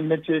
NHA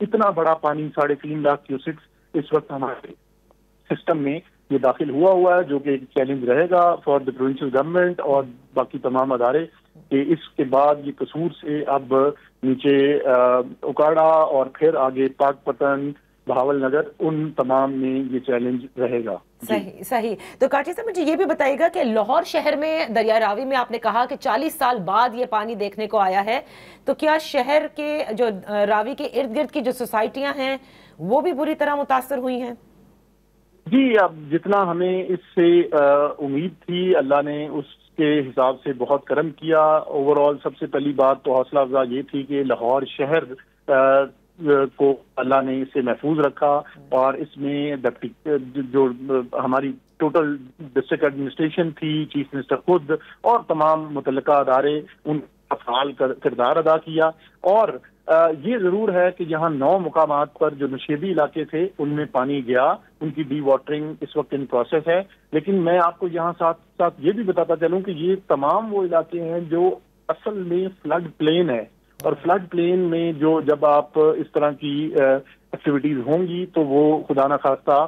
اتنا بڑا پانی 3.5 لاکھ کیوسکس اس وقت ہمارے سسٹم میں یہ داخل ہوا ہے، جو کہ ایک چیلنج رہے گا فار دا پروونشل گورنمنٹ اور باقی تمام ادارے کہ اس کے بعد یہ قصور سے اب نیچے اکاڑا اور پھر آگے پاک پتن، بہاول نگر، ان تمام میں یہ چیلنج رہے گا۔ صحیح صحیح۔ تو کاٹھی صاحب مجھے یہ بھی بتائیے گا کہ لاہور شہر میں دریائے راوی میں آپ نے کہا کہ 40 سال بعد یہ پانی دیکھنے کو آیا ہے، تو کیا شہر کے جو راوی کے ارد گرد کی جو سوسائٹیاں ہیں وہ بھی بری طرح متاثر ہوئی ہیں؟ جی، اب جتنا ہمیں اس سے امید تھی اللہ نے اس کے حساب سے بہت کرم کیا۔ اوور آل سب سے پہلی بات تو حوصلہ افزا یہ تھی کہ لاہور شہر کو اللہ نے اس سے محفوظ رکھا، اور اس میں جو ہماری ٹوٹل ڈسٹرکٹ ایڈمنسٹریشن تھی، چیف منسٹر خود اور تمام متعلقہ ادارے، ان کا فعال کردار ادا کیا۔ اور یہ ضرور ہے کہ یہاں 9 مقامات پر جو نشیبی علاقے تھے ان میں پانی گیا، ان کی ڈی واٹرنگ اس وقت ان پروسیس ہے، لیکن میں آپ کو یہاں ساتھ ساتھ یہ بھی بتاتا چلوں کہ یہ تمام وہ علاقے ہیں جو اصل میں فلڈ پلین ہے، اور فلڈ پلین میں جب آپ اس طرح کی ایکٹیویٹیز ہوں گی تو وہ خدا نخواستہ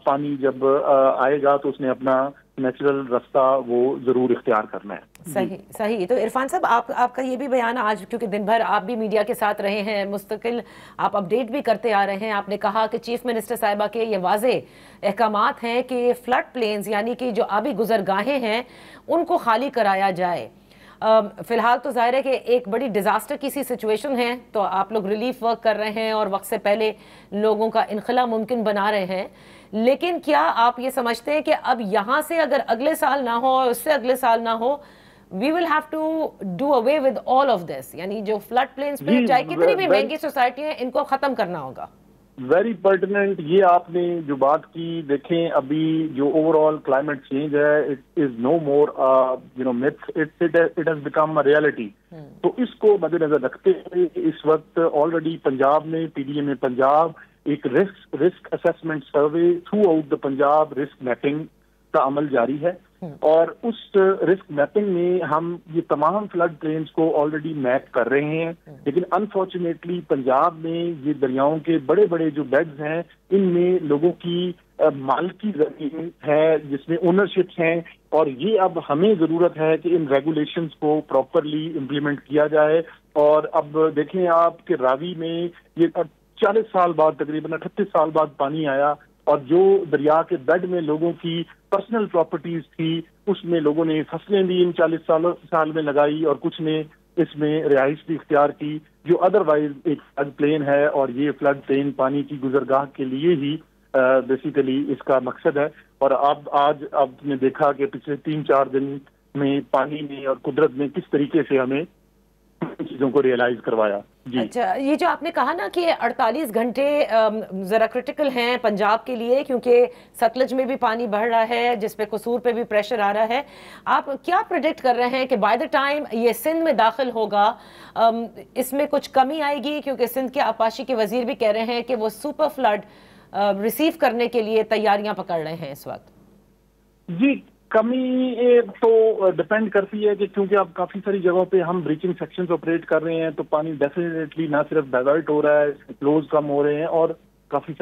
پانی جب آئے گا تو اس نے اپنا نیچرل رستہ وہ ضرور اختیار کرنا ہے۔ صحیح صحیح۔ تو عرفان صاحب آپ کا یہ بھی بیان آج، کیونکہ دن بھر آپ بھی میڈیا کے ساتھ رہے ہیں، مستقل آپ اپڈیٹ بھی کرتے آ رہے ہیں، آپ نے کہا کہ چیف منسٹر صاحبہ کے یہ واضح احکامات ہیں کہ فلڈ پلینز یعنی کہ جو آبی گزرگاہیں ہیں ان کو خالی کرایا جائے۔ فی الحال تو ظاہر ہے کہ ایک بڑی ڈیزاسٹر کی سی سچویشن ہے، تو آپ لوگ ریلیف ورک کر رہے ہیں اور وقت سے پہلے لوگوں کا انخلا ممکن بنا رہے ہیں، لیکن کیا آپ یہ سمجھتے ہیں کہ اب یہاں سے اگر اگلے سال نہ ہو اور اس سے اگلے سال نہ ہو، we will have to do away with all of this، یعنی جو فلڈ پلینز پہ چاہے کتنی بھی مہنگی سوسائٹی ہیں ان کو ختم کرنا ہوگا؟ ویری پرٹیننٹ یہ آپ نے جو بات کی، دیکھیں ابھی جو اوور آل کلائمیٹ چینج ہے، it is no more myth، it has become a reality. تو اس کو مد نظر رکھتے ہوئے اس وقت آلریڈی پنجاب میں PDM میں پنجاب ایک risk assessment survey through out the Punjab risk mapping کا عمل جاری ہے، اور اس رسک میپنگ میں ہم یہ تمام فلڈ پلینز کو آلریڈی میپ کر رہے ہیں، لیکن انفارچونیٹلی پنجاب میں یہ دریاؤں کے بڑے بڑے جو بیڈز ہیں ان میں لوگوں کی مالکی زمین ہے جس میں اونرشپس ہیں، اور یہ اب ہمیں ضرورت ہے کہ ان ریگولیشنز کو پراپرلی امپلیمنٹ کیا جائے۔ اور اب دیکھیں آپ کہ راوی میں یہ 40 سال بعد، تقریباً 38 سال بعد پانی آیا، اور جو دریا کے بیڈ میں لوگوں کی پرسنل پراپرٹیز تھی اس میں لوگوں نے فصلیں بھی ان 40 سال میں لگائی، اور کچھ نے اس میں رہائش بھی اختیار کی جو ادروائز ایک فلڈ پلین ہے، اور یہ فلڈ پلین پانی کی گزرگاہ کے لیے ہی بیسیکلی اس کا مقصد ہے۔ اور اب آج آپ نے دیکھا کہ پچھلے 3-4 دن میں پانی نے اور قدرت نے کس طریقے سے ہمیں چیزوں کو ریئلائز کروایا۔ جی اچھا، یہ جو آپ نے کہا نا کہ 48 گھنٹے ذرا کرٹیکل ہیں پنجاب کے لیے، کیونکہ ستلج میں بھی پانی بڑھ رہا ہے جس پہ قصور پہ بھی پریشر آ رہا ہے، آپ کیا پریڈکٹ کر رہے ہیں کہ بائی دا ٹائم یہ سندھ میں داخل ہوگا اس میں کچھ کمی آئے گی؟ کیونکہ سندھ کے آبپاشی کے وزیر بھی کہہ رہے ہیں کہ وہ سپر فلڈ ریسیو کرنے کے لیے تیاریاں پکڑ رہے ہیں اس وقت۔ جی، کمی تو ڈپینڈ کرتی ہے کہ کیونکہ اب کافی ساری جگہوں پہ ہم بریچنگ سیکشنز آپریٹ کر رہے ہیں، تو پانی ڈیفینیٹلی نہ صرف ڈائیورٹ ہو رہا ہے، فلوز کم ہو رہے ہیں، اور کافی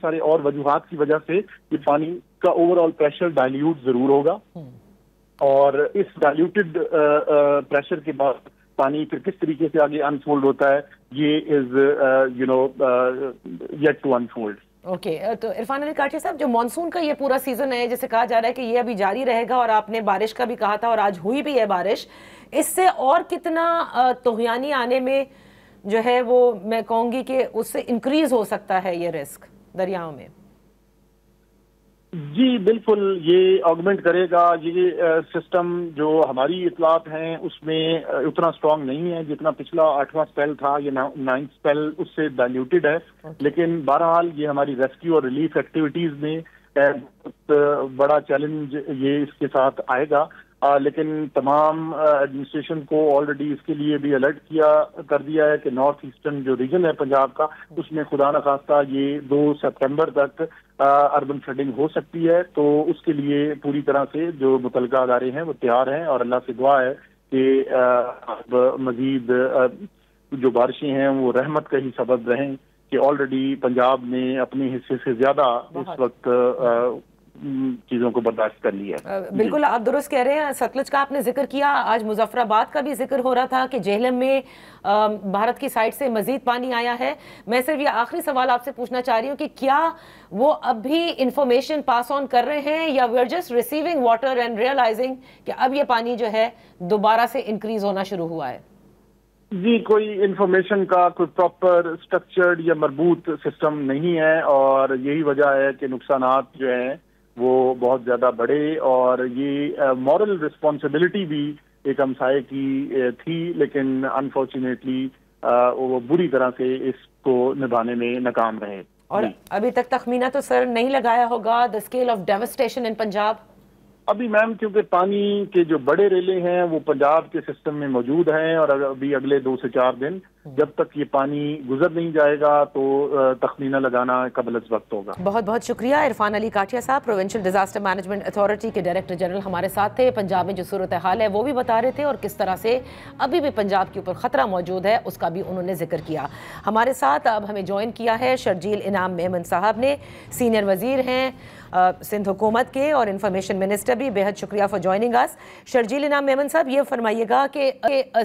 ساری اور وجوہات کی وجہ سے یہ پانی کا اوور آل پریشر ڈائلیوٹ ضرور ہوگا، اور اس ڈائلیوٹڈ پریشر کے بعد پانی پھر کس طریقے سے آگے انفولڈ ہوتا ہے یہ is yet to unfold. Okay, تو عرفان علی کاٹھی صاحب، جو مانسون کا یہ پورا سیزن ہے جسے کہا جا رہا ہے کہ یہ ابھی جاری رہے گا، اور آپ نے بارش کا بھی کہا تھا اور آج ہوئی بھی ہے بارش، اس سے اور کتنا طغیانی آنے میں جو ہے وہ میں کہوں گی کہ اس سے انکریز ہو سکتا ہے یہ رسک دریاؤں میں؟ جی بالکل، یہ آگمنٹ کرے گا۔ یہ سسٹم جو ہماری اطلاعات ہیں اس میں اتنا اسٹرانگ نہیں ہے جتنا پچھلا 8واں اسپیل تھا، یہ 9 اسپیل اس سے ڈائلیوٹڈ ہے، لیکن بہرحال یہ ہماری ریسکیو اور ریلیف ایکٹیویٹیز میں بڑا چیلنج یہ اس کے ساتھ آئے گا، لیکن تمام ایڈمنسٹریشن کو آلریڈی اس کے لیے بھی الرٹ کر دیا ہے کہ نارتھ ایسٹرن جو ریجن ہے پنجاب کا، اس میں خدا نخواستہ یہ 2 سپتمبر تک اربن فلڈنگ ہو سکتی ہے، تو اس کے لیے پوری طرح سے جو متعلقہ ادارے ہیں وہ تیار ہیں، اور اللہ سے دعا ہے کہ اب مزید جو بارشیں ہیں وہ رحمت کا ہی سبب رہیں کہ آلریڈی پنجاب نے اپنے حصے سے زیادہ اس وقت چیزوں کو برداشت کر لیا ہے۔ بالکل آپ درست کہہ رہے ہیں، ستلج کا آپ نے ذکر کیا، آج مظفر آباد کا بھی ذکر ہو رہا تھا کہ جہلم میں بھارت کی سائٹ سے مزید پانی آیا ہے۔ میں صرف یہ آخری سوال آپ سے پوچھنا چاہ رہی ہوں کہ کیا وہ اب بھی انفارمیشن پاس آن کر رہے ہیں یا we are just receiving water and realising کہ اب یہ پانی جو ہے دوبارہ سے انکریز ہونا شروع ہوا ہے؟ جی، کوئی انفارمیشن کا کوئی پراپر اسٹرکچرڈ یا مربوط سسٹم نہیں ہے، اور یہی وجہ ہے کہ نقصانات جو ہیں وہ بہت زیادہ بڑے، اور یہ مورل رسپانسبلٹی بھی ایک ہمسائے کی تھی، لیکن انفارچونیٹلی وہ بری طرح سے اس کو نبھانے میں ناکام رہے۔ اور ابھی تک تخمینہ تو سر نہیں لگایا ہوگا the scale of devastation in Punjab? ابھی میم کیونکہ پانی کے جو بڑے ریلے ہیں وہ پنجاب کے سسٹم میں موجود ہیں، اور ابھی اگلے 2 سے 4 دن جب تک یہ پانی گزر نہیں جائے گا تو تخمینہ لگانا قبل از وقت ہوگا۔ بہت بہت شکریہ عرفان علی کاٹیا صاحب، پروونشل ڈیزاسٹر مینجمنٹ اتھارٹی کے ڈائریکٹر جنرل ہمارے ساتھ تھے۔ پنجاب میں جو صورتحال ہے وہ بھی بتا رہے تھے اور کس طرح سے ابھی بھی پنجاب کے اوپر خطرہ موجود ہے اس کا بھی انہوں نے ذکر کیا۔ ہمارے ساتھ اب ہمیں جوائن کیا ہے شرجیل انعام میمن صاحب نے، سینئر وزیر ہیں سندھ حکومت کے اور انفارمیشن منسٹر بھی۔ بہت شکریہ فار جوائننگ اس۔ شرجیل انعام میمن صاحب، یہ فرمائیے گا کہ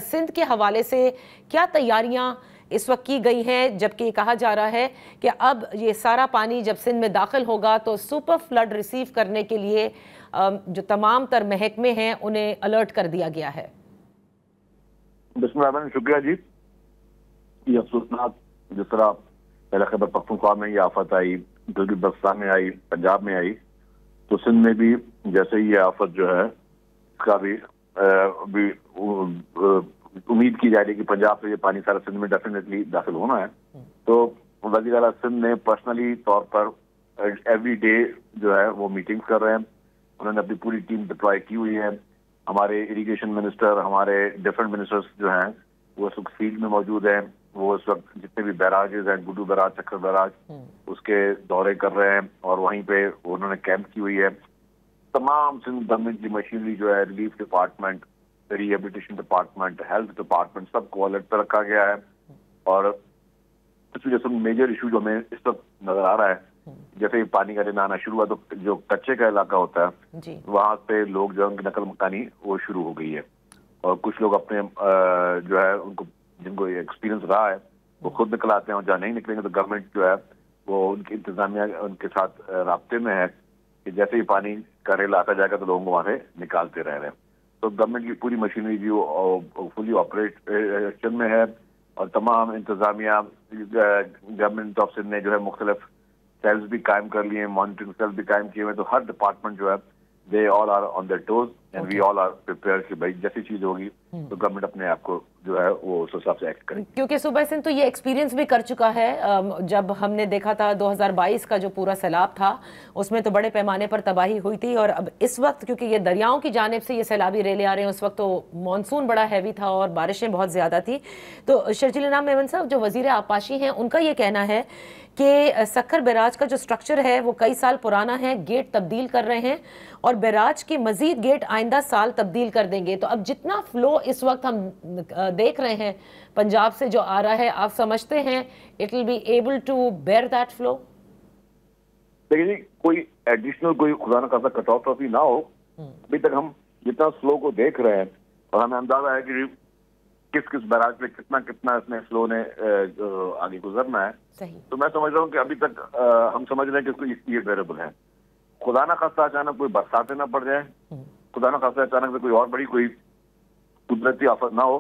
سندھ کے حوالے سے کیا تیاریاں اس وقت کی گئی ہیں، جبکہ کہا جا رہا ہے کہ اب یہ سارا پانی جب سندھ میں داخل ہوگا تو سپر فلڈ ریسیو کرنے کے لیے جو تمام تر محکمے ہیں انہیں الرٹ کر دیا گیا ہے؟ بسم اللہ الرحمن الرحیم، شکریہ جی۔ یہ افسوسناک جس طرح پہلے خیبر پختونخوا میں یہ آفت آئی، گلگت بلتستان میں آئی، پنجاب میں آئی، تو سندھ میں بھی جیسے یہ آفت جو ہے اس کا بھی امید کی جا رہی ہے کہ پنجاب سے یہ پانی سارا سندھ میں ڈیفینیٹلی داخل ہونا ہے۔ تو وزیر اعلیٰ سندھ نے پرسنلی طور پر ایوری ڈے جو ہے وہ میٹنگز کر رہے ہیں، انہوں نے اپنی پوری ٹیم ڈپلوائے کی ہوئی ہے۔ ہمارے اریگیشن منسٹر، ہمارے ڈفرینٹ منسٹرز جو ہیں وہ اس وقت فیلڈ میں موجود ہیں، وہ اس وقت جتنے بھی بیراجز ہیں، گڈو بیراج، چکر بیراج، اس کے دورے کر رہے ہیں، اور وہیں پہ انہوں نے کیمپ کی ہوئی ہے۔ تمام سندھ گورنمنٹ کی مشینری جو ہے، ریلیف ڈپارٹمنٹ، ری ہیبلیٹیشن ڈپارٹمنٹ، ہیلتھ ڈپارٹمنٹ، سب کو الرٹ پہ رکھا گیا ہے۔ اور اس وجہ سے میجر ایشو جو ہمیں اس وقت نظر آ رہا ہے، جیسے ہی پانی کا رن آنا شروع ہوا تو جو کچے کا علاقہ ہوتا ہے وہاں پہ لوگ جو ہے ان کی نقل مکانی وہ شروع ہو گئی ہے، اور کچھ لوگ اپنے جو ہے ان کو جن کو ایکسپیرینس رہا ہے وہ خود نکل آتے ہیں، اور جہاں نہیں نکلیں گے تو گورنمنٹ جو ہے وہ ان کی انتظامیہ ان کے ساتھ رابطے میں ہے کہ جیسے ہی پانی کا ریل آتا جائے گا تو لوگوں کو وہاں سے نکالتے رہ رہے ہیں۔ تو گورنمنٹ کی پوری مشینری جو فلی آپریشن میں ہے، اور تمام انتظامیہ گورنمنٹ آف سندھ نے جو ہے مختلف سیلز بھی قائم کر لیے ہیں، مانیٹرنگ سیلز بھی قائم کیے ہوئے، تو ہر ڈپارٹمنٹ جو ہے they all are on their toes and we all are prepared کہ بھائی جیسی چیز ہوگی تو گورنمنٹ اپنے آپ کو جو ہے وہ اس حساب سے ایکٹ کرے۔ کیونکہ صوبہ سندھ تو یہ ایکسپیرینس بھی کر چکا ہے، جب ہم نے دیکھا تھا 2022 کا جو پورا سیلاب تھا اس میں تو بڑے پیمانے پر تباہی ہوئی تھی، اور اب اس وقت کیونکہ یہ دریاؤں کی جانب سے یہ سیلابی ریلے آ رہے ہیں، اس وقت تو مانسون بڑا ہیوی تھا اور بارشیں بہت زیادہ تھی۔ تو شرجیل انعام میمن صاحب، جو وزیر آبپاشی ہیں ان کا یہ کہنا ہے کہ سکھر بیراج کا جو سٹرکچر ہے وہ کئی سال پرانا ہے، گیٹ تبدیل کر رہے ہیں اور بیراج کی مزید گیٹ آئندہ سال تبدیل کر دیں گے۔ تو اب جتنا فلو اس وقت ہم دیکھ رہے ہیں پنجاب سے جو آ رہا ہے، آپ سمجھتے ہیں it will be able to bear that flow؟ لیکن جی کوئی ایڈیشنل کوئی خدا نہ خاصا کٹوٹی نہ ہو، ابھی تک ہم جتنا فلو کو دیکھ رہے ہیں اور ہمیں اندازہ ہے کہ کس کس بیراج پہ کتنا اس میں فلو نے آگے گزرنا ہے، تو میں سمجھ رہا ہوں کہ ابھی تک ہم سمجھ رہے ہیں کہ اس کو یہ ویریبل ہے۔ خدا نہ خاصا اچانک کوئی برساتیں نہ پڑ جائیں، خدا نہ خاصا اچانک سے کوئی اور بڑی کوئی قدرتی آفت نہ ہو،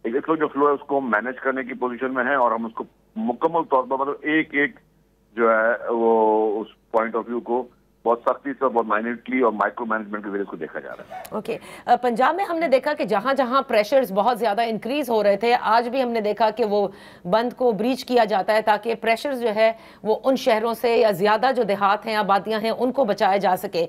اس وقت جو فلو ہے اس کو مینیج کرنے کی پوزیشن میں ہے، اور ہم اس کو مکمل طور پر مطلب ایک جو ہے وہ اس پوائنٹ آف ویو کو بہت سختی سے، بہت مائنیوٹلی اور مائکرو مینجمنٹ کے ذریعے اس کو دیکھا جا رہا ہے۔ اوکے، پنجاب میں ہم نے دیکھا کہ جہاں جہاں پریشرز بہت زیادہ انکریز ہو رہے تھے، آج بھی ہم نے دیکھا کہ وہ بند کو بریچ کیا جاتا ہے تاکہ پریشرز جو ہے وہ ان شہروں سے یا زیادہ جو دیہات ہیں، آبادیاں ہیں، ان کو بچایا جا سکے۔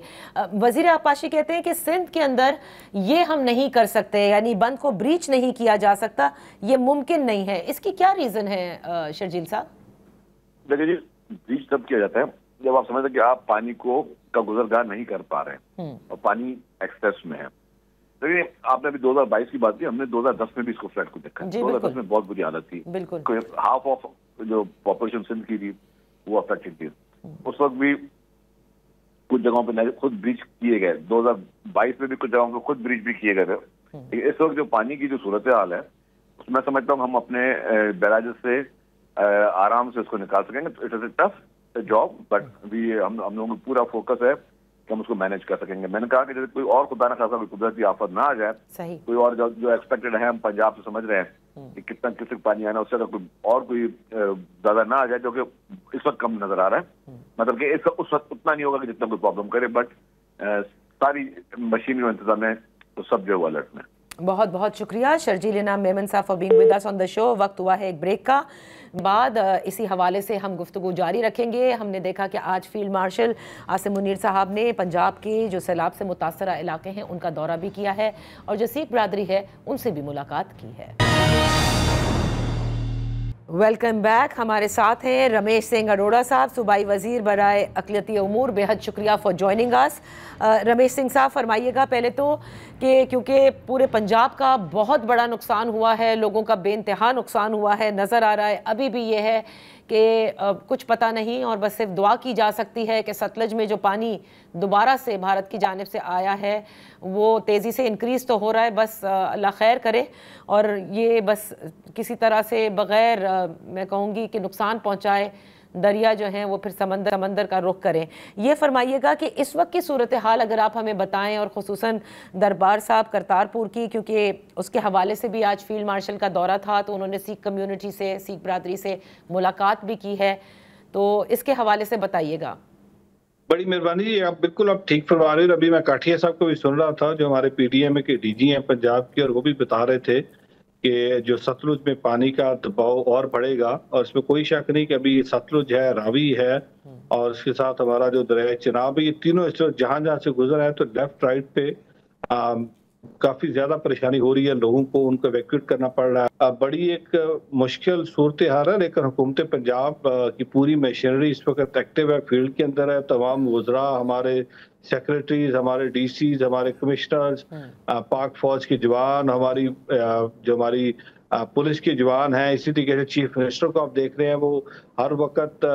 وزیر آبپاشی کہتے ہیں کہ سندھ کے اندر یہ ہم نہیں کر سکتے، یعنی بند کو بریچ نہیں کیا جا سکتا، یہ ممکن نہیں ہے۔ اس کی کیا ریزن ہے شرجیل صاحب؟ دیکھیے جی، بریچ تب کیا جاتا ہے جب آپ سمجھتے ہیں کہ آپ پانی کا گزرگاہ نہیں کر پا رہے ہیں اور پانی ایکسیس میں ہے۔ دیکھیے آپ نے ابھی 2022 کی بات کی, ہم نے 2010 میں بھی اس کو فلڈ کو دیکھا. 2010 میں بہت بری حالت تھی, بالکل ہاف آف جو پاپولیشن سندھ کی تھی وہ افیکٹڈ تھی. اس وقت بھی کچھ جگہوں پہ خود بریچ کیے گئے, 2022 میں بھی کچھ جگہوں پہ خود بریچ بھی کیے گئے تھے. اس وقت جو پانی کی جو صورتحال ہے میں سمجھتا ہوں ہم اپنے بیراجز سے آرام سے اس کو نکال سکیں گے. It is a tough job, but ہم لوگوں کا پورا فوکس ہے کہ ہم اس کو مینج کر سکیں گے. میں نے کہا کہ جیسے کوئی اور خدا نہ خاصا کوئی قدرتی آفت نہ آ جائے, کوئی اور جو ایکسپیکٹڈ ہے, ہم پنجاب سے سمجھ رہے ہیں کہ کتنا کس تک پانی آنا, اس سے اگر کوئی اور کوئی زیادہ نہ آ جائے جو کہ اس وقت کم نظر آ رہا ہے, مطلب کہ اس وقت اتنا نہیں ہوگا کہ جتنا کوئی پرابلم کرے, بٹ ساری مشینری و انتظام ہے تو سب جو ہے الرٹ میں. بہت بہت شکریہ شرجیل انعام میمن صاحب فار بینگ ود اس آن دا شو. وقت ہوا ہے ایک بریک کا, بعد اسی حوالے سے ہم گفتگو جاری رکھیں گے. ہم نے دیکھا کہ آج فیلڈ مارشل عاصم منیر صاحب نے پنجاب کے جو سیلاب سے متاثرہ علاقے ہیں ان کا دورہ بھی کیا ہے, اور جو سکھ برادری ہے ان سے بھی ملاقات کی ہے. Welcome back. ہمارے ساتھ ہیں رمیش سنگھ اروڑا صاحب, صوبائی وزیر برائے اقلیتی امور. بے حد شکریہ فار جوائننگ اس. رمیش سنگھ صاحب فرمائیے گا پہلے تو کہ کیونکہ پورے پنجاب کا بہت بڑا نقصان ہوا ہے, لوگوں کا بے انتہا نقصان ہوا ہے, نظر آ رہا ہے ابھی بھی یہ ہے کہ کچھ پتہ نہیں, اور بس صرف دعا کی جا سکتی ہے کہ ستلج میں جو پانی دوبارہ سے بھارت کی جانب سے آیا ہے وہ تیزی سے انکریز تو ہو رہا ہے, بس اللہ خیر کرے اور یہ بس کسی طرح سے بغیر میں کہوں گی کہ نقصان پہنچائے دریا جو ہیں وہ پھر سمندر کا رخ کریں. یہ فرمائیے گا کہ اس وقت کی صورتحال اگر آپ ہمیں بتائیں, اور خصوصاً دربار صاحب کرتارپور کی, کیونکہ اس کے حوالے سے بھی آج فیلڈ مارشل کا دورہ تھا تو انہوں نے سکھ کمیونٹی سے, سکھ برادری سے ملاقات بھی کی ہے, تو اس کے حوالے سے بتائیے گا. بڑی مہربانی, آپ ٹھیک فرما رہے ہیں. ابھی میں کاٹھیا صاحب کو بھی سن رہا تھا جو ہمارے پی ڈی ایم کے ڈی جی ہیں پنجاب کے, اور وہ بھی بتا رہے تھے کہ جو ستلج میں پانی کا دباؤ اور بڑھے گا, اور اس میں کوئی شک نہیں کہ ابھی ستلج ہے, راوی ہے, اور اس کے ساتھ ہمارا جو دریائے چناب ہے, یہ تینوں اس وقت جہاں جہاں سے گزر ہے تو لیفٹ رائٹ پہ کافی زیادہ پریشانی ہو رہی ہے لوگوں کو, ان کو ایویکویٹ کرنا پڑ رہا ہے. بڑی ایک مشکل صورتحال ہے, لیکن حکومت پنجاب کی پوری مشینری اس وقت ایکٹیو ہے, فیلڈ کے اندر ہے. تمام وزراء, ہمارے سیکریٹریز, ہمارے ڈی سیز, ہمارے کمشنرز, پاک فوج کے جوان, جو ہماری پولیس کے جوان ہیں, اسی طریقے سے چیف منسٹر کو آپ دیکھ رہے ہیں, وہ ہر وقت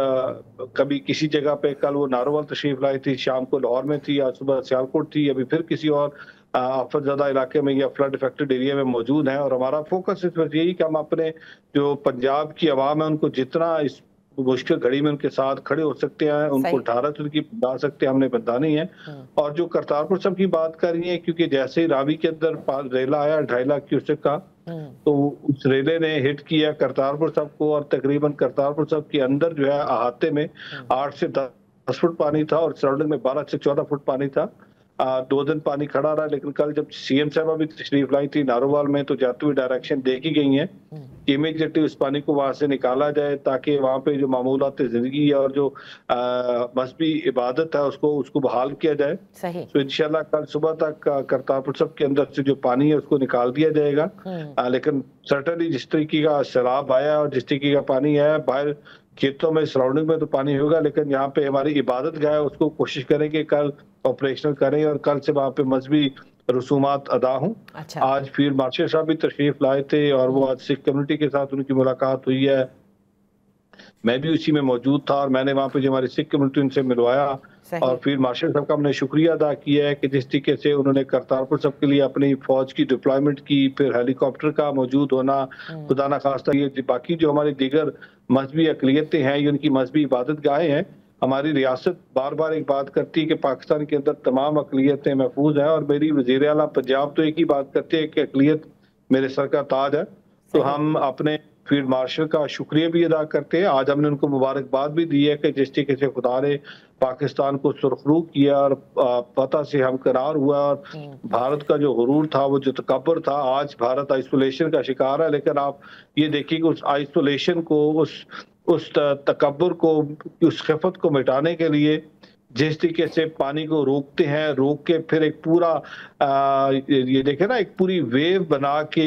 کبھی کسی جگہ پہ, کل وہ ناروال تشریف لائی تھی, شام کو لاہور میں تھی, آج صبح سیالکوٹ تھی, ابھی پھر کسی اور آفت زدہ علاقے میں یا فلڈ افیکٹڈ ایریا میں موجود ہیں. اور ہمارا فوکس اس وقت یہی کہ ہم اپنے جو پنجاب کی عوام ہے ان کو جتنا اس مشکل گھڑی میں ان کے ساتھ کھڑے ہو سکتے ہیں, ان کو ڈھارت ان کی بتا سکتے ہیں, ہم نے بتانی ہے. اور جو کرتارپور صاحب کی بات کر رہی ہیں, کیونکہ جیسے ہی راوی کے اندر ریلا آیا 2.5 لاکھ کیوسک کا, تو اس ریلے نے ہٹ کیا کرتارپور صاحب کو, اور تقریباً کرتارپور صاحب کے اندر جو ہے احاطے میں 8 سے 10 فٹ پانی تھا, اور سراؤنڈنگ میں 12 سے 14 فٹ پانی تھا. 2 دن پانی کھڑا رہا, لیکن کل جب سی ایم صاحبہ بھی تشریف لائی تھی ناروال میں, تو جاتے ہوئے ڈائریکشن دیکھی گئی ہیں کہ امیڈیٹلی اس پانی کو وہاں سے نکالا جائے, تاکہ وہاں پہ جو معمولات زندگی اور جو مذہبی عبادت ہے اس کو بحال کیا جائے. تو انشاءاللہ کل صبح تک کرتارپور صاحب کے اندر سے جو پانی ہے اس کو نکال دیا جائے گا. لیکن سرٹنلی جس طریقے کا سیلاب آیا اور جس طریقے کا پانی ہے, باہر کھیتوں میں سراؤنڈنگ میں تو پانی ہوگا, لیکن یہاں پہ ہماری عبادت گاہ ہے, اس کو کوشش کریں کہ کل آپریشنل کریں اور کل سے وہاں پہ مذہبی رسومات ادا ہوں. آج فیلڈ مارشل صاحب بھی تشریف لائے تھے, اور وہ آج سکھ کمیونٹی کے ساتھ ان کی ملاقات ہوئی ہے. میں بھی اسی میں موجود تھا, اور میں نے وہاں پہ جو ہماری سکھ کمیونٹی ان سے ملوایا, اور فیلڈ مارشل صاحب کا ہم نے شکریہ ادا کیا ہے کہ جس طریقے سے انہوں نے کرتارپور صاحب کے لیے اپنی فوج کی ڈپلائمنٹ کی, پھر ہیلی کاپٹر کا موجود ہونا, خدا نخواستہ یہ باقی جو ہماری دیگر مذہبی اقلیتیں ہیں, یہ ان کی مذہبی عبادت گاہیں ہیں. ہماری ریاست بار بار ایک بات کرتی ہے کہ پاکستان کے اندر تمام اقلیتیں محفوظ ہیں, اور میری وزیر اعلیٰ پنجاب تو ایک ہی بات کرتے ہیں کہ اقلیت میرے سر کا تاج ہے. تو ہم اپنے فیلڈ مارشل کا شکریہ بھی ادا کرتے ہیں. آج ہم نے ان کو مبارکباد بھی دی ہے کہ جس طریقے سے خدا نے پاکستان کو سرخرو کیا اور فتح سے ہمکنار ہوا, اور بھارت کا جو غرور تھا, وہ جو تکبر تھا, آج بھارت آئسولیشن کا شکار ہے. لیکن آپ یہ دیکھیں کہ اس آئسولیشن کو, اس تکبر کو, اس خفت کو مٹانے کے لیے جس طریقے سے پانی کو روکتے ہیں, روک کے پھر ایک پورا یہ دیکھیں نا, ایک پوری ویو بنا کے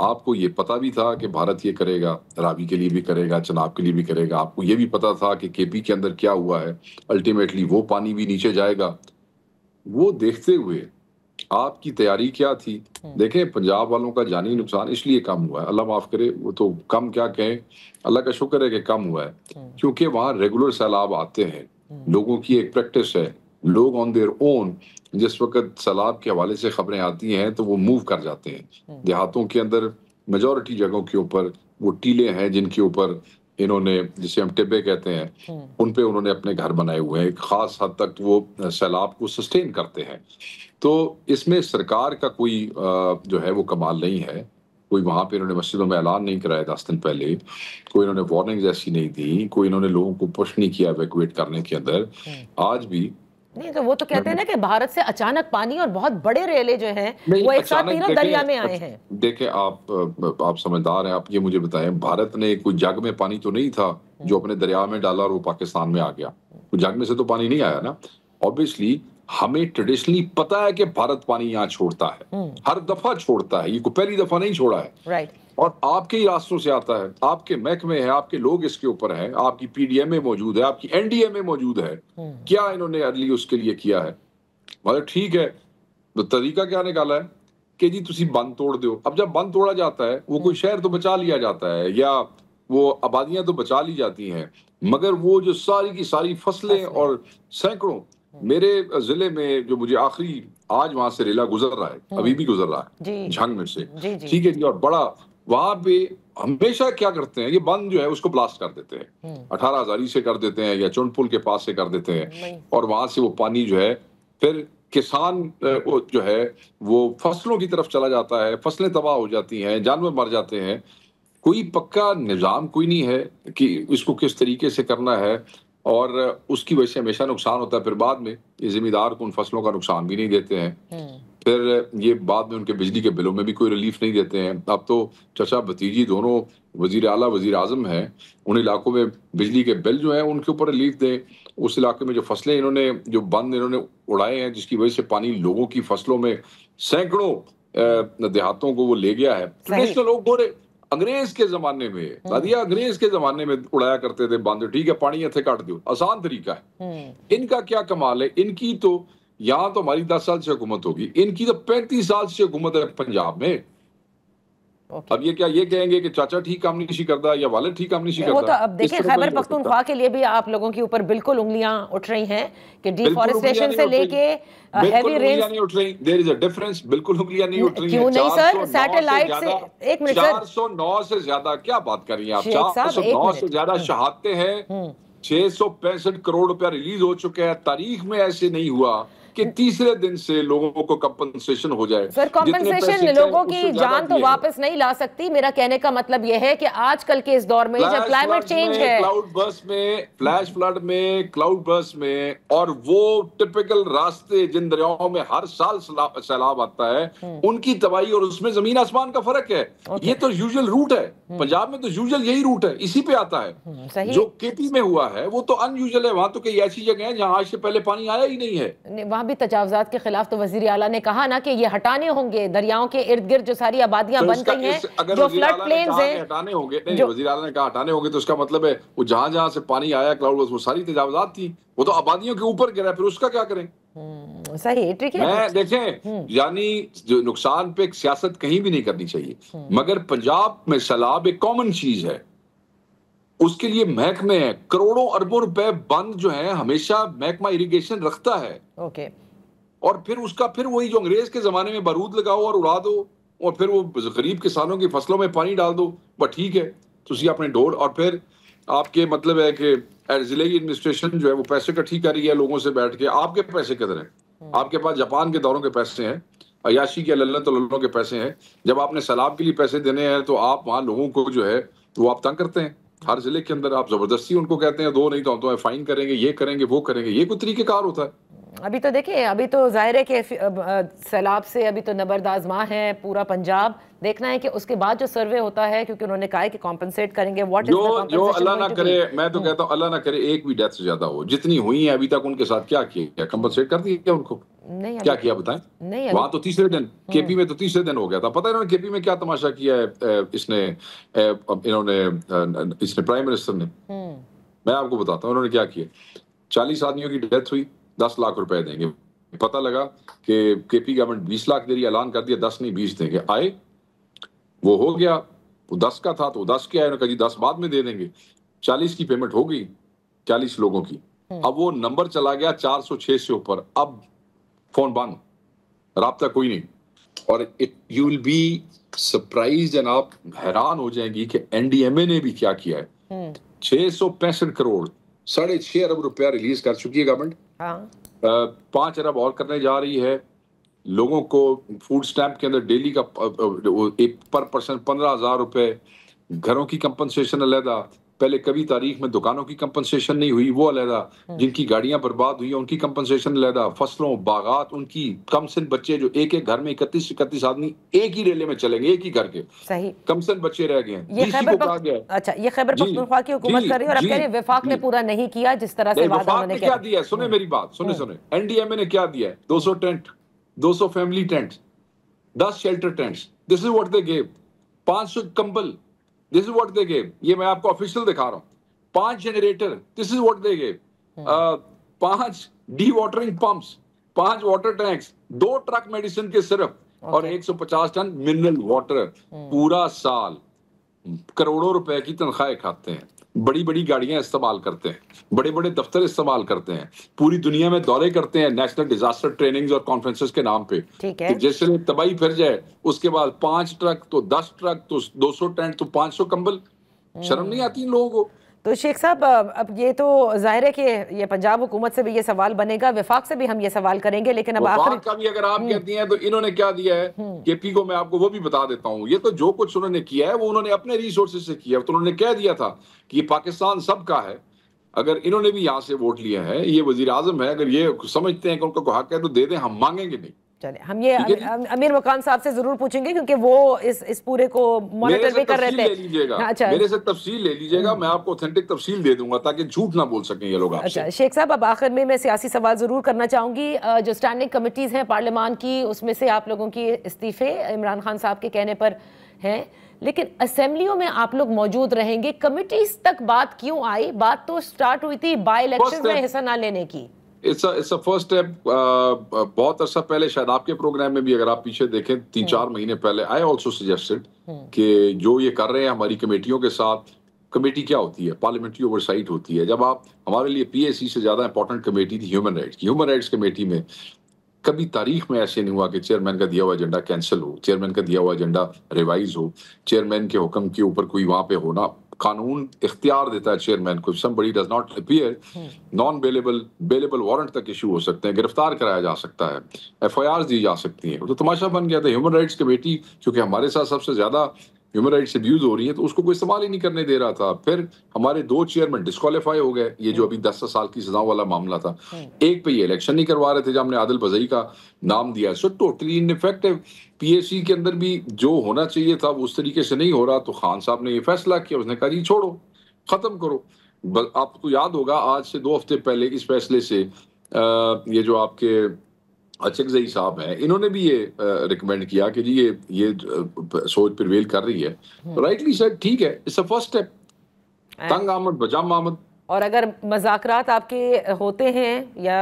آپ کو یہ پتا بھی تھا کہ بھارت یہ کرے گا، راوی کے لیے بھی کرے گا، چناب کے لیے بھی کرے گا، آپ کو یہ بھی پتا تھا کہ کے پی کے اندر کیا ہوا ہے، الٹیمیٹلی وہ پانی بھی نیچے جائے گا. وہ دیکھتے ہوئے آپ کی تیاری کیا تھی؟ دیکھیں پنجاب والوں کا جانی نقصان اس لیے کم ہوا ہے، اللہ معاف کرے، وہ تو کم کیا کہیں، اللہ کا شکر ہے کہ کم ہوا ہے، کیونکہ وہاں ریگولر سیلاب آتے ہیں، لوگوں کی ایک پریکٹس ہے، لوگ آن دیئر اون جس وقت سیلاب کے حوالے سے خبریں آتی ہیں تو وہ موو کر جاتے ہیں. دیہاتوں کے اندر میجورٹی جگہوں کے اوپر وہ ٹیلے ہیں جن کے اوپر انہوں نے، جسے ہم ٹبے کہتے ہیں، ان پہ انہوں نے اپنے گھر بنائے ہوئے ہیں، ایک خاص حد تک وہ سیلاب کو سسٹین کرتے ہیں. تو اس میں سرکار کا کوئی جو ہے وہ کمال نہیں ہے، کوئی وہاں پہ انہوں نے مسجدوں میں اعلان نہیں کرایا 10 دن پہلے، کوئی انہوں نے وارننگز ایسی نہیں دی، کوئی انہوں نے لوگوں کو پش نہیں کیا ایویکویٹ کرنے کے اندر. آج بھی نہیں تو وہ تو کہتے ہیں نا کہ بھارت سے اچانک پانی اور بہت بڑے ریلے جو ہیں وہ ایک ساتھ تینوں دریا میں آئے ہیں. دیکھیں آپ سمجھدار ہیں، آپ یہ مجھے بتائیں، بھارت نے کوئی جگ میں پانی تو نہیں تھا جو اپنے دریا میں ڈالا اور وہ پاکستان میں آ گیا، کوئی جگ میں سے تو پانی نہیں آیا نا. obviously ہمیں ٹریڈیشنلی پتا ہے کہ بھارت پانی یہاں چھوڑتا ہے، ہر دفعہ چھوڑتا ہے، یہ کوئی پہلی دفعہ نہیں چھوڑا ہے، اور آپ کے ہی راستوں سے آتا ہے، آپ کے محکمے ہیں، آپ کے لوگ اس کے اوپر ہیں، آپ کی پی ڈی ایم اے موجود ہے، آپ کی این ڈی ایم اے موجود ہے. کیا انہوں نے ارلی اس کے لیے کیا ہے؟ مگر ٹھیک ہے، تو طریقہ کیا نکالا ہے کہ جی تسی بند توڑ دو. اب جب بند توڑا جاتا ہے وہ کوئی شہر تو بچا لیا جاتا ہے یا وہ آبادیاں تو بچا لی جاتی ہیں، مگر وہ جو ساری کی ساری فصلیں اور سینکڑوں، میرے ضلع میں جو مجھے آخری آج وہاں سے ریلا گزر رہا ہے، ابھی بھی گزر رہا ہے جھنگ میں سے، ٹھیک ہے جی، اور بڑا وہاں پہ ہمیشہ کیا کرتے ہیں، یہ بند جو ہے اس کو بلاسٹ کر دیتے ہیں، 18 ہزاری سے کر دیتے ہیں یا چون پل کے پاس سے کر دیتے ہیں، اور وہاں سے وہ پانی جو ہے پھر کسان جو ہے وہ فصلوں کی طرف چلا جاتا ہے، فصلیں تباہ ہو جاتی ہیں، جانور مر جاتے ہیں. کوئی پکا نظام کوئی نہیں ہے کہ اس کو کس طریقے سے کرنا ہے، اور اس کی وجہ سے ہمیشہ نقصان ہوتا ہے. پھر بعد میں یہ ذمہ دار کو ان فصلوں کا نقصان بھی نہیں دیتے ہیں، پھر یہ بعد میں ان کے بجلی کے بلوں میں بھی کوئی ریلیف نہیں دیتے ہیں. اب تو چچا بھتیجی دونوں وزیر اعلیٰ وزیر اعظم ہیں، ان علاقوں میں بجلی کے بل جو ہیں ان کے اوپر ریلیف دیں. اس علاقے میں جو فصلیں انہوں نے، جو بند انہوں نے اڑائے ہیں جس کی وجہ سے پانی لوگوں کی فصلوں میں سینکڑوں دیہاتوں کو وہ لے گیا ہے. ٹریڈیشنل لوگ بولے انگریز کے زمانے میں دادیا، انگریز کے زمانے میں اڑایا کرتے تھے بند، ٹھیک ہے پانی اتنے کاٹ دو، آسان طریقہ ہے. ان کا کیا کمال ہے، ان کی تو یہاں تو ہماری 10 سال سے حکومت ہوگی، ان کی تو 35 سال سے حکومت ہے پنجاب میں. اب یہ کیا یہ کہیں گے کہ چاچا ٹھیک کام نہیں کرتا یا والد ٹھیک کام نہیں کرتا؟ وہ تو اب دیکھیں خیبر پختونخوا کے لیے بھی آپ لوگوں کے اوپر بالکل انگلیاں اٹھ رہی ہیں کہ ڈیفارسٹیشن سے لے کے ہیوی رینز. نہیں اٹھ رہی، دیر از اے ڈفرنس، بالکل انگلیاں نہیں اٹھ رہی ہیں. کیوں نہیں سر، سیٹلائٹ سے، ایک منٹ سر، 409 سے زیادہ کیا بات کر رہی ہیں آپ؟ 409 سے زیادہ شہادتیں ہیں، 665 کروڑ روپیہ ریلیز ہو چکے ہیں. تاریخ میں ایسے نہیں ہوا کہ تیسرے دن سے لوگوں کو کمپنسیشن ہو جائے. سر کمپنسیشن لوگوں کی جان تو واپس نہیں لا سکتی. میرا کہنے کا مطلب یہ ہے کہ آج کل کے اس دور میں جب کلائمیٹ چینج ہے، کلاؤڈ برسٹ میں، فلیش فلڈ میں، کلاؤڈ برسٹ میں، اور وہ ٹپیکل راستے جن دریاؤں میں ہر سال سیلاب آتا ہے، ان کی تباہی اور اس میں زمین آسمان کا فرق ہے. یہ تو یوزل روٹ ہے، پنجاب میں تو یوزل یہی روٹ ہے، اسی پہ آتا ہے. جو کے پی میں ہوا ہے وہ تو ان یوزل ہے، وہاں تو کئی ایسی جگہ ہیں جہاں آج سے پہلے پانی آیا ہی نہیں ہے. وہاں بھی تجاوزات کے خلاف تو وزیر اعلیٰ نے کہا نا کہ یہ ہٹانے ہوں گے، دریاؤں کے ارد گرد جو ساری آبادیاں بن گئی ہیں، جو فلڈ پلینز ہیں، ہٹانے ہوں گے. نہیں، وزیر اعلیٰ نے کہا ہٹانے ہوں گے تو اس کا مطلب ہے وہ جہاں جہاں سے پانی آیا کلاؤڈ برسٹ وہ ساری تجاوزات تھی، وہ تو آبادیوں کے اوپر گرا، پھر اس کا کیا کریں؟ صحیح، ٹھیک ہے. میں دیکھیں یعنی جو نقصان پہ سیاست کہیں بھی نہیں کرنی چاہیے، مگر پنجاب میں سیلاب ایک کامن چیز ہے، اس کے لیے محکمے ہیں، کروڑوں اربوں روپے بند جو ہیں ہمیشہ محکمہ اریگیشن رکھتا ہے. اوکے. اور پھر اس کا پھر وہی جو انگریز کے زمانے میں بارود لگاؤ اور اڑا دو، اور پھر وہ غریب کسانوں کی فصلوں میں پانی ڈال دو، بس ٹھیک ہے تسی اپنے ڈور. اور پھر آپ کے مطلب ہے کہ ضلع کی ایڈمنسٹریشن جو ہے وہ پیسے اکٹھی کر رہی ہے لوگوں سے بیٹھ کے. آپ کے پیسے کدھر ہیں؟ آپ کے پاس جاپان کے دوروں کے پیسے ہیں، عیاشی کے للت و للوں کے پیسے ہیں. جب آپ نے سیلاب کے لیے پیسے دینے ہیں تو آپ وہاں لوگوں کو جو ہے وہ آپ تنگ کرتے ہیں. ہر ضلع کے اندر آپ زبردستی ان کو کہتے ہیں دو، نہیں تو فائن کریں گے، یہ کریں گے، وہ کریں گے. یہ کوئی طریقہ کار ہوتا ہے؟ ابھی تو دیکھیں، ابھی تو ظاہر ہے کہ سیلاب سے ابھی تو نبرد ماں ہے پورا پنجاب. دیکھنا ہے کہ اس کے بعد جو سروے ہوتا ہے، کیونکہ انہوں نے کہا ہے کہ کمپنسیٹ کریں گے. جو اللہ نہ کرے، میں تو کہتا ہوں اللہ نہ کرے ایک بھی ڈیتھ سے زیادہ ہو. جتنی ہوئی ہیں ابھی تک ان کے ساتھ کیا کیا، کمپنسیٹ کر دیا ان کو؟ کیا کیا بتائیں. وہاں تو تیسرے دن کے پی میں تو تیسرے دن ہو گیا تھا. پتہ ہے انہوں نے کے پی میں کیا تماشا کیا ہے اس نے پرائم منسٹر نے؟ میں آپ کو بتاتا ہوں انہوں نے کیا کیا. 40 آدمیوں کی ڈیتھ ہوئی، 10 لاکھ روپے دیں گے. پتہ لگا کہ کے پی گورنمنٹ 20 لاکھ دے رہی ہے، اعلان کر دیا 10 نہیں 20 دیں گے. آئے وہ ہو گیا، وہ 10 کا تھا تو 10 کیا ہے، انہوں نے کہا جی 10 بعد میں دے دیں گے. 40 کی پیمنٹ ہو گئی 40 لوگوں کی. اب وہ نمبر چلا گیا 406 سے اوپر. اب فون بند، رابطہ کوئی نہیں. اور یو ول بی سرپرائز، جناب حیران ہو جائیں گی کہ این ڈی ایم اے نے بھی کیا کیا ہے. 665 کروڑ 6.5 ارب روپیہ ریلیز کر چکی ہے گورنمنٹ. 5 ارب اور کرنے جا رہی ہے. لوگوں کو فوڈ سٹیمپ کے اندر ڈیلی کا پر پرسن 15,000 روپے. گھروں کی کمپنسیشن علیحدہ، پہلے کبھی تاریخ میں دکانوں کی کمپنسیشن نہیں ہوئی وہ علیحدہ. جن کی گاڑیاں برباد ہوئی ہیں ان کی کمپنسیشن علیحدہ. فصلوں باغات ان کی، کم سن بچے جو ایک ایک گھر میں 31 آدمی ایک ہی ریلے میں چلیں گے، ایک ہی گھر کے کم سن بچے رہ گئے ہیں. اچھا یہ خیبر پختونخوا کی حکومت کر رہی ہے اور اب کہہ رہے ہیں وفاق نے پورا نہیں کیا جس طرح سے وعدہ انہوں نے کیا دیا. سنیں میری بات، سنیں این ڈی ایم اے نے کیا دیا ہے. 200 tent, 200 family tent, 10 shelter tents. This is what they gave. 500 کمبل. This is what they gave. یہ میں آپ کو آفیشیل دکھا رہا ہوں. 5 generator. This is what they gave. 5 dewatering pumps, 5 water tanks, 2 truck medicine کے صرف، اور 150 ٹن منرل واٹر. پورا سال کروڑوں روپے کی تنخواہیں کھاتے ہیں. بڑی بڑی گاڑیاں استعمال کرتے ہیں، بڑے بڑے دفتر استعمال کرتے ہیں، پوری دنیا میں دورے کرتے ہیں نیشنل ڈیزاسٹر ٹریننگز اور کانفرنسز کے نام پہ. جیسے تباہی پھر جائے اس کے بعد 5 ٹرک تو 10 ٹرک تو 200 ٹینٹ تو 500 کمبل. شرم نہیں آتی ان لوگوں کو؟ تو شیخ صاحب اب یہ تو ظاہر ہے کہ یہ پنجاب حکومت سے بھی یہ سوال بنے گا، وفاق سے بھی ہم یہ سوال کریں گے، لیکن اب وفاق کا بھی اگر آپ کہتی ہیں تو انہوں نے کیا دیا ہے کے پی کو، میں آپ کو وہ بھی بتا دیتا ہوں. یہ تو جو کچھ انہوں نے کیا ہے وہ انہوں نے اپنے ریسورسز سے کیا ہے. تو انہوں نے کہہ دیا تھا کہ یہ پاکستان سب کا ہے. اگر انہوں نے بھی یہاں سے ووٹ لیا ہے، یہ وزیر اعظم ہے، اگر یہ سمجھتے ہیں کہ ان کا کوئی حق ہے تو دے دیں، ہم مانگیں گے نہیں. چلیں ہم یہ امیر مکان صاحب سے ضرور پوچھیں گے کیونکہ وہ اس پورے کو مانیٹر بھی کر رہے تھے. میرے سے تفصیل لے لیجئے گا، میں آپ کو اوتھینٹک تفصیل دے دوں گا تاکہ جھوٹ نہ بول سکیں یہ لوگ آپ سے. شیخ صاحب اب آخر میں سیاسی سوال ضرور کرنا چاہوں گی. جو اسٹینڈنگ کمیٹیز ہیں پارلیمان کی، اس میں سے آپ لوگوں کی استعفے عمران خان صاحب کے کہنے پر ہیں، لیکن اسمبلیوں میں آپ لوگ موجود رہیں گے. کمیٹیز تک بات کیوں آئی؟ بات تو سٹارٹ ہوئی تھی بائی الیکشن میں حصہ نہ لینے کی. It's a first step. بہت عرصہ پہلے شاید آپ کے پروگرام میں بھی اگر آپ پیچھے دیکھیں 3-4 مہینے پہلے I also suggested کہ جو یہ کر رہے ہیں ہماری کمیٹیوں کے ساتھ. کمیٹی کیا ہوتی ہے؟ پارلیمنٹری اوورسائٹ ہوتی ہے. جب آپ ہمارے لیے پی اے سی سے زیادہ امپورٹنٹ کمیٹی تھی ہیومن رائٹس کی. ہیومن رائٹس کمیٹی میں کبھی تاریخ میں ایسے نہیں ہوا کہ چیئرمین کا دیا ہوا ایجنڈا کینسل ہو، چیئرمین کا دیا ہوا ایجنڈا ریوائز ہو، چیئرمین کے حکم کے اوپر کوئی وہاں پہ ہونا. قانون اختیار دیتا ہے چیئرمین کو. somebody does not appear, non bailable warrant تک ایشو ہو سکتے ہیں، گرفتار کرایا جا سکتا ہے، ایف آئی آرز دی جا سکتی ہیں. تو تماشا بن گیا تھا. ہیومن رائٹس کمیٹی کیونکہ ہمارے ساتھ سب سے زیادہ ہیومن رائٹس ابیوز ہو رہی ہیں تو اس کو کوئی استعمال ہی نہیں کرنے دے رہا تھا. پھر ہمارے 2 چیئرمین ڈسکوالیفائی ہو گئے. یہ جو ابھی 10 سال کی سزا والا معاملہ تھا، ایک پہ یہ الیکشن نہیں کروا رہے تھے جب ہم نے عادل بزئی کا نام دیا. سو ٹوٹلی انفیکٹو. پی اے سی کے اندر بھی جو ہونا چاہیے تھا وہ اس طریقے سے نہیں ہو رہا. تو خان صاحب نے یہ فیصلہ کیا، اس نے کہا جی چھوڑو، ختم کرو. آپ کو یاد ہوگا آج سے 2 ہفتے پہلے اس فیصلے سے یہ جو آپ کے اچکزئی صاحب ہیں انہوں نے بھی یہ ریکمینڈ کیا کہ جی یہ سوچ پرویل کر رہی ہے. رائٹلی سیڈ ٹھیک ہے، اٹس اے فرسٹ اسٹیپ. تنگ آمد بجام آمد. اور اگر مذاکرات آپ کے ہوتے ہیں یا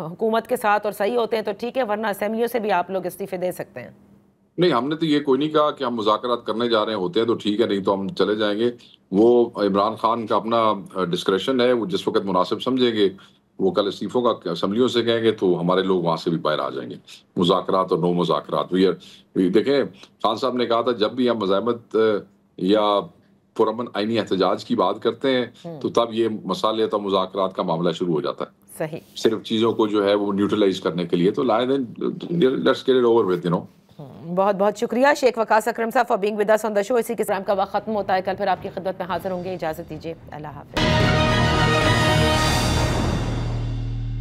حکومت کے ساتھ اور صحیح ہوتے ہیں تو ٹھیک ہے، ورنہ اسمبلیوں سے بھی آپ لوگ استعفے دے سکتے ہیں. نہیں، ہم نے تو یہ کوئی نہیں کہا کہ ہم مذاکرات کرنے جا رہے ہیں، ہوتے ہیں تو ٹھیک ہے، نہیں تو ہم چلے جائیں گے. وہ عمران خان کا اپنا ڈسکریشن ہے، وہ جس وقت مناسب سمجھیں گے. وہ کل استعفوں کا اسمبلیوں سے کہیں گے تو ہمارے لوگ وہاں سے بھی باہر آ جائیں گے. مذاکرات اور نو مذاکرات. دیکھیں خان صاحب نے کہا تھا جب بھی ہم مزاحمت یا پرامن آئینی احتجاج کی بات کرتے ہیں تو تب یہ مصالحت اور مذاکرات کا معاملہ شروع ہو جاتا ہے. صحیح. صرف چیزوں کو جو ہے وہ نیوٹرلائز کرنے کے لیے. تو لائے then let's get it over with, you know. بہت بہت شکریہ Sheikh Waqas Akram sahab for being with us on the show. اسی کے ساتھ کا وقت ختم ہوتا ہے. کل پھر آپ کی خدمت میں حاضر ہوں گے. اجازت دیجیے. اللہ حافظ.